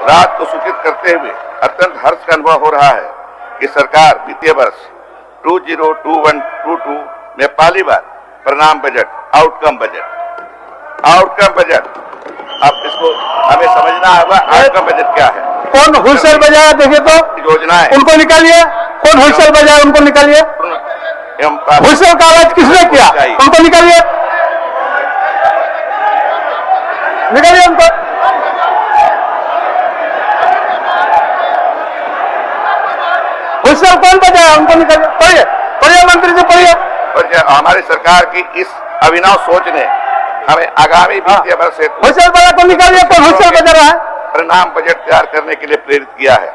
राज को सूचित करते हुए अत्यंत हर्ष का अनुभव हो रहा है कि सरकार वित्तीय वर्ष 2021-22 में पहली बार परिणाम बजट, आउटकम बजट, अब इसको हमें समझना होगा आउटकम बजट क्या है। कौन हुइसल बजाया देखिए तो योजनाएं उनको निकालिए, कौन हुइसल बजाया उनको निकालिए, हुइसल का आवाज किसने किया उनको निकालिए उनको। हुइसल कौन बजाया उनको निकालिए, पढ़िए मंत्री जी पढ़िए। और हमारी सरकार की इस अभिनव सोच ने हमें आगामी वित्तीय वर्ष से हुइसल बजा को निकालिए, कौन हुइसल बजा रहा है। परिणाम बजट तैयार करने के लिए प्रेरित किया है।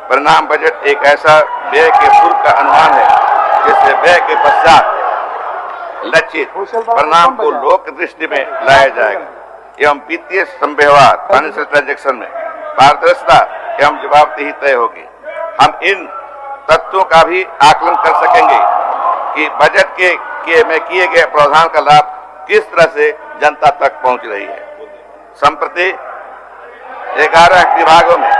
परिणाम बजट एक ऐसा व्यय के पूर्व का अनुमान है जिससे व्यय के पश्चात लक्षित परिणाम को लोक दृष्टि में लाया जाएगा एवं वित्तीय संव्यवहार फाइनेंशियल ट्रांजैक्शन में पारदर्शिता एवं जवाबदेही तय होगी। हम इन तत्वों का भी आकलन कर सकेंगे कि बजट में किए गए प्रावधान का लाभ किस तरह से जनता तक पहुंच रही है। संप्रति 11 विभागों में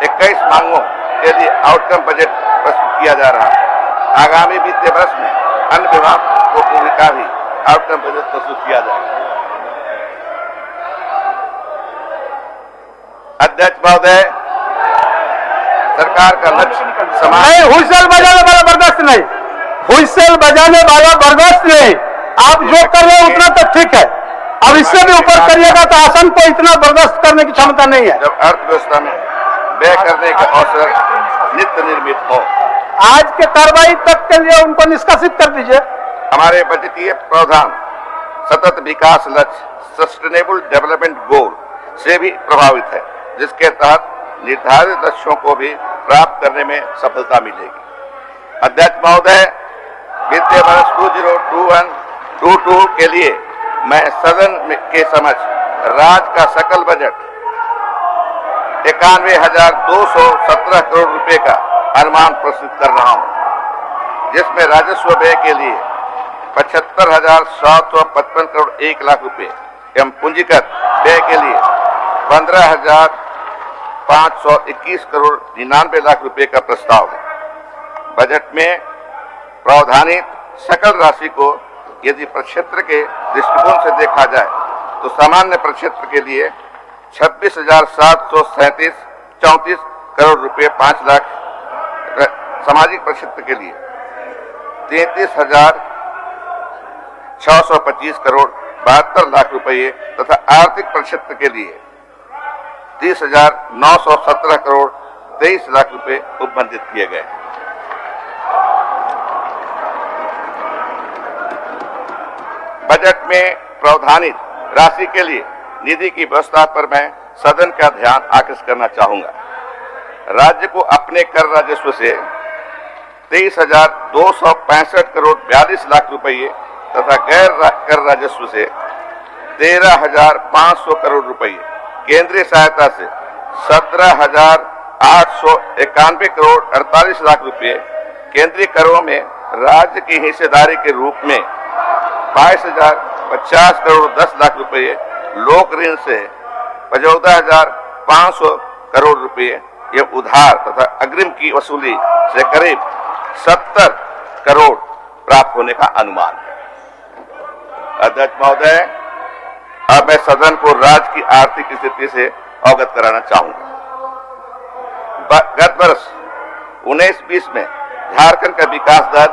21 मांगों के लिए आउटकम बजट प्रस्तुत किया जा रहा है। आगामी वित्तीय वर्ष में अन्य विभागों को भी आउटकम बजट प्रस्तुत किया जाएगा। अध्यक्ष महोदय, सरकार का लक्ष्य नहीं, हुइसल बजाने वाला बर्दाश्त नहीं, हुइसल बजाने वाला बर्दाश्त नहीं। आप जो कर रहे हैं उतना तो ठीक है, अब इससे भी ऊपर करिएगा तो आसन को इतना बर्दाश्त करने की क्षमता नहीं है। जब अर्थव्यवस्था में व्यय करने का अवसर नित्य निर्मित हो, आज के कार्रवाई तक के लिए उनको निष्कासित कर दीजिए। हमारे बजटीय प्रावधान सतत विकास लक्ष्य सस्टेनेबल डेवलपमेंट गोल से भी प्रभावित है, जिसके तहत निर्धारित लक्ष्यों को भी प्राप्त करने में सफलता मिलेगी। अध्यक्ष महोदय, वित्तीय वर्ष 2021-22 के लिए मैं सदन के समक्ष राज्य का सकल बजट 91,217 करोड़ रुपए का अनुमान प्रस्तुत कर रहा हूं, जिसमें राजस्व व्यय के लिए 75,755 करोड़ 1 लाख रुपए एवं पूंजीगत व्यय के लिए 15,521 करोड़ 99 लाख रुपए का प्रस्ताव है। बजट में प्रावधानित सकल राशि को यदि प्रक्षेत्र के दृष्टिकोण से देखा जाए तो सामान्य प्रक्षेत्र के लिए 26,734 करोड़ रुपए 5 लाख, सामाजिक प्रक्षेत्र के लिए 33,625 करोड़ 72 लाख रुपए तथा आर्थिक प्रक्षेत्र के लिए 30,917 करोड़ 23 लाख रुपए उपबंधित किए गए। बजट में प्रावधानित राशि के लिए निधि की व्यवस्था पर मैं सदन का ध्यान आकर्षित करना चाहूंगा। राज्य को अपने कर राजस्व से 23,265 करोड़ 42 लाख रुपए तथा गैर कर राजस्व से 13,500 करोड़ रुपए, केंद्रीय सहायता से 17,891 करोड़ 48 लाख रुपए, केंद्रीय करों में राज्य की हिस्सेदारी के रूप में 22,050 करोड़ 10 लाख रुपए, लोक ऋण से 14,500 करोड़ रुपए एवं उधार तथा अग्रिम की वसूली से करीब 70 करोड़ प्राप्त होने का अनुमान है। अध्यक्ष महोदय, अब मैं सदन को राज्य की आर्थिक स्थिति से अवगत कराना चाहूंगा। गत वर्ष 19-20 में झारखंड का विकास दर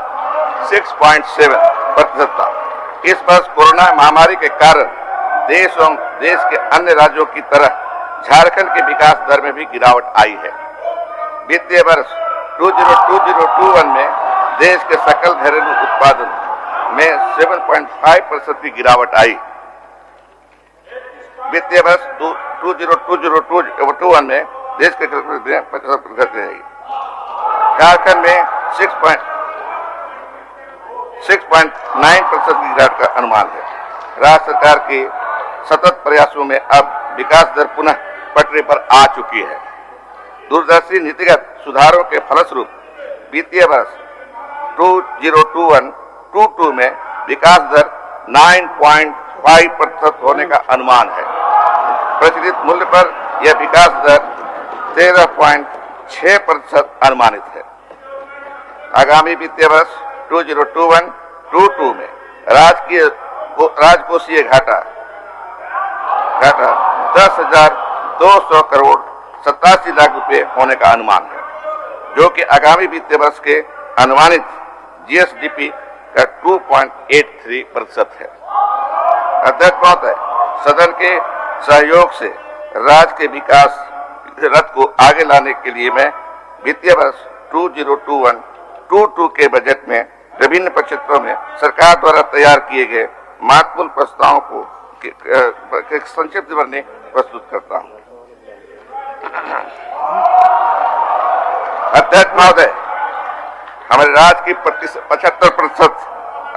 6.7% था। इस वर्ष कोरोना महामारी के कारण देश एवं देश के अन्य राज्यों की तरह झारखंड के विकास दर में भी गिरावट आई है। वित्तीय वर्ष 2020-21 में देश के सकल घरेलू उत्पादन में 7.5% की गिरावट आई। वित्तीय वर्ष 2020-21 में देश के 50% रही। झारखंड में 6.9% की गिरावट का अनुमान है। राज्य सरकार के सतत प्रयासों में अब विकास दर पुनः पटरी पर आ चुकी है। दूरदर्शी नीतिगत सुधारों के फलस्वरूप वित्तीय वर्ष 2021-22 में विकास दर 9.5% होने का अनुमान है। प्रचलित मूल्य पर यह विकास दर 13.6% अनुमानित है। आगामी वित्तीय वर्ष 2021-22 में राजकोषीय घाटा 10,200 करोड़ 87 लाख रुपए होने का अनुमान है, जो कि आगामी वित्तीय वर्ष के अनुमानित जीएसडीपी का 2.83% है। अध्यक्ष महोदय, सदन के सहयोग से राज्य के विकास रथ को आगे लाने के लिए मैं वित्तीय वर्ष 2021-22 के बजट में विभिन्न क्षेत्रों में सरकार द्वारा तैयार किए गए महत्वपूर्ण प्रस्तावों को संक्षिप्त विवरण प्रस्तुत करता हूं। अध्यक्ष महोदय, हमारे राज्य की 75%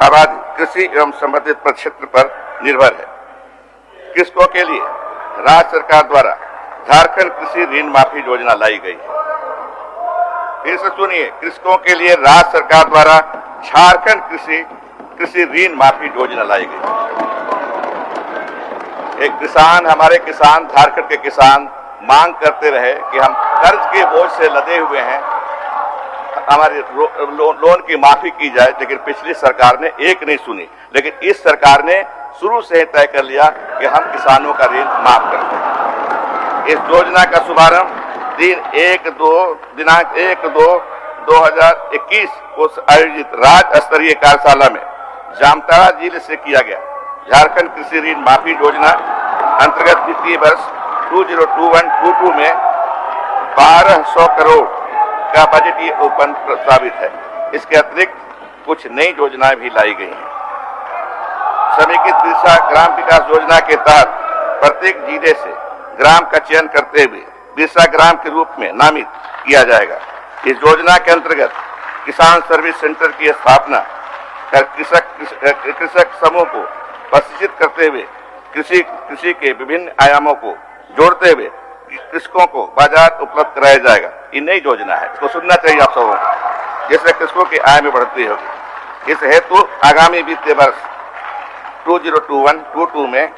आबादी कृषि एवं संबंधित क्षेत्र पर निर्भर है। कृषकों के लिए राज्य सरकार द्वारा झारखंड कृषि ऋण माफी योजना लाई गई है। फिर से सुनिए, कृषकों के लिए राज्य सरकार द्वारा झारखंड कृषि ऋण माफी योजना लाई गई। एक हमारे किसान झारखंड के किसान मांग करते रहे कि हम कर्ज के बोझ से लदे हुए हैं, हमारे लोन की माफी की जाए, लेकिन पिछली सरकार ने एक नहीं सुनी। लेकिन इस सरकार ने शुरू से ही तय कर लिया कि हम किसानों का ऋण माफ करते हैं। इस योजना का शुभारंभ दिनांक 1/2/2021 को आयोजित राज्य स्तरीय कार्यशाला में जामताड़ा जिले से किया गया। झारखंड कृषि ऋण माफी योजना अंतर्गत वित्तीय वर्ष 2021-22 में 1200 करोड़ का बजटीय उपबंध प्रस्तावित है। इसके अतिरिक्त कुछ नई योजनाएं भी लाई गई हैं। समेकित बिरसा ग्राम विकास योजना के तहत प्रत्येक जिले से ग्राम का चयन करते हुए बिरसा ग्राम के रूप में नामित किया जाएगा। इस योजना के अंतर्गत किसान सर्विस सेंटर की स्थापना कर कृषक समूह को प्रशिक्षित करते हुए कृषि के विभिन्न आयामों को जोड़ते हुए कृषकों को बाजार उपलब्ध कराया जाएगा। ये नई योजना है, इसको सुनना चाहिए आप सबों को, जिससे कृषकों की आय में बढ़ोतरी होगी। इस हेतु आगामी वित्तीय वर्ष 2021-22 में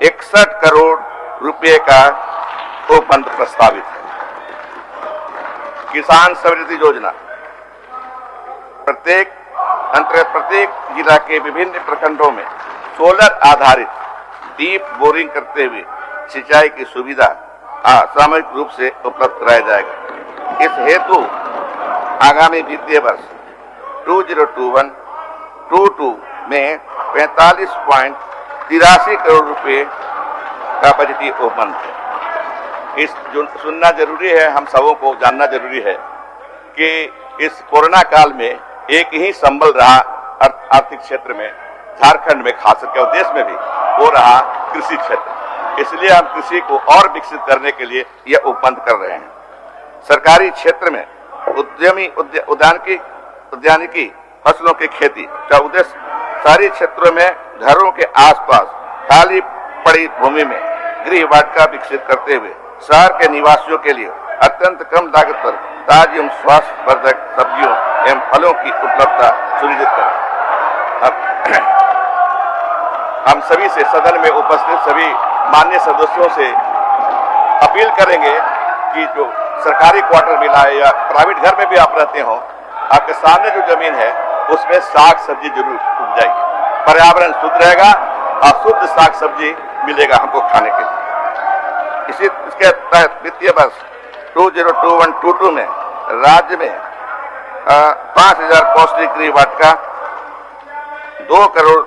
61 करोड़ रुपए का उपबंध प्रस्तावित है। किसान समृद्धि योजना प्रत्येक जिला के विभिन्न प्रखंडों में सोलर आधारित डीप बोरिंग करते हुए सिंचाई की सुविधा सामूहिक रूप से उपलब्ध कराया जाएगा। इस हेतु आगामी वित्तीय वर्ष 2021-22 में 45.83 करोड़ रुपए का बजटीय उपबंध है। इस जो सुनना जरूरी है, हम सबों को जानना जरूरी है कि इस कोरोना काल में एक ही संबल रहा आर्थिक क्षेत्र में झारखंड में, खास करके और देश में भी, वो रहा कृषि क्षेत्र। इसलिए हम कृषि को और विकसित करने के लिए यह उपबंध कर रहे हैं। सरकारी क्षेत्र में उद्यानिकी फसलों की खेती का उद्देश्य शहरी क्षेत्रों में घरों के आसपास खाली पड़ी भूमि में गृह वाटिका विकसित करते हुए शहर के निवासियों के लिए अत्यंत कम लागत पर ताजी एवं स्वास्थ्यवर्धक सब्जियों एवं फलों की उपलब्धता सुनिश्चित करें। हम सभी से, सदन में उपस्थित सभी माननीय सदस्यों से अपील करेंगे कि जो सरकारी क्वार्टर मिला है या प्राइवेट घर में भी आप रहते हो, आपके सामने जो जमीन है उसमें साग सब्जी जरूर उपजाइए। पर्यावरण शुद्ध रहेगा और शुद्ध साग सब्जी मिलेगा हमको खाने के लिए। इसके तहत वित्तीय वर्ष 2021-22 में राज्य में 5000 पौष्टिक गृह वाटिका 2 करोड़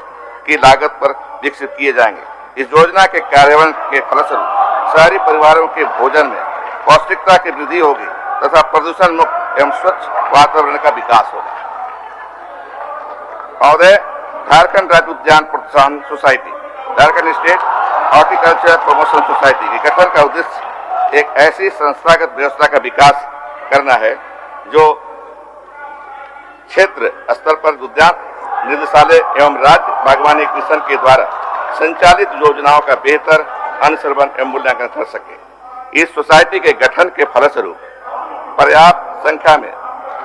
की लागत पर विकसित किए जाएंगे। इस योजना के कार्यान्वयन के फलस्वरूप शहरी परिवारों के भोजन में पौष्टिकता की वृद्धि होगी तथा प्रदूषण मुक्त एवं स्वच्छ वातावरण का विकास होगा। महोदय, झारखंड राज्य उद्यान प्रोत्साहन society, Jharkhand state horticulture promotion society के गठन का उद्देश्य एक ऐसी संस्थागत व्यवस्था का विकास करना है जो क्षेत्र स्तर पर उद्यान निदेशालय एवं राज्य बागवानी मिशन के द्वारा संचालित योजनाओं का बेहतर अनुश्रवण एवं मूल्यांकन कर सके। इस सोसाइटी के गठन के फलस्वरूप पर्याप्त संख्या में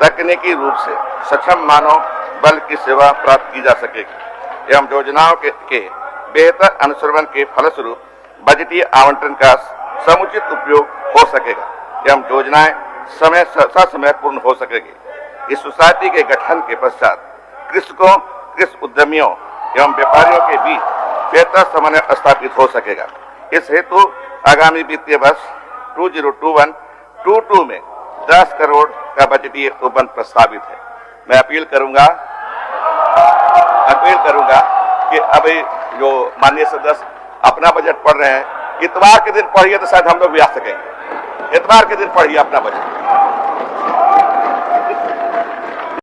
तकनीकी रूप से सक्षम मानव बल की सेवा प्राप्त की जा सकेगी एवं योजनाओं के बेहतर अनुश्रवण के फलस्वरूप बजटीय आवंटन का समुचित उपयोग हो सकेगा। एवं योजनाएं ससमय पूर्ण हो सकेगी। इस सोसाइटी के गठन के पश्चात कृषकों, कृषि उद्यमियों एवं व्यापारियों के बीच बेहतर समन्वय स्थापित हो सकेगा। इस हेतु आगामी वित्तीय वर्ष 2021-22 में 10 करोड़ का बजटीय उपबंध प्रस्तावित है। मैं अपील करूंगा कि अभी जो माननीय सदस्य अपना बजट पढ़ रहे हैं, इतवार के दिन पढ़िए तो शायद हम लोग भी आ सकेंगे। इतवार के दिन पढ़िए अपना बजट।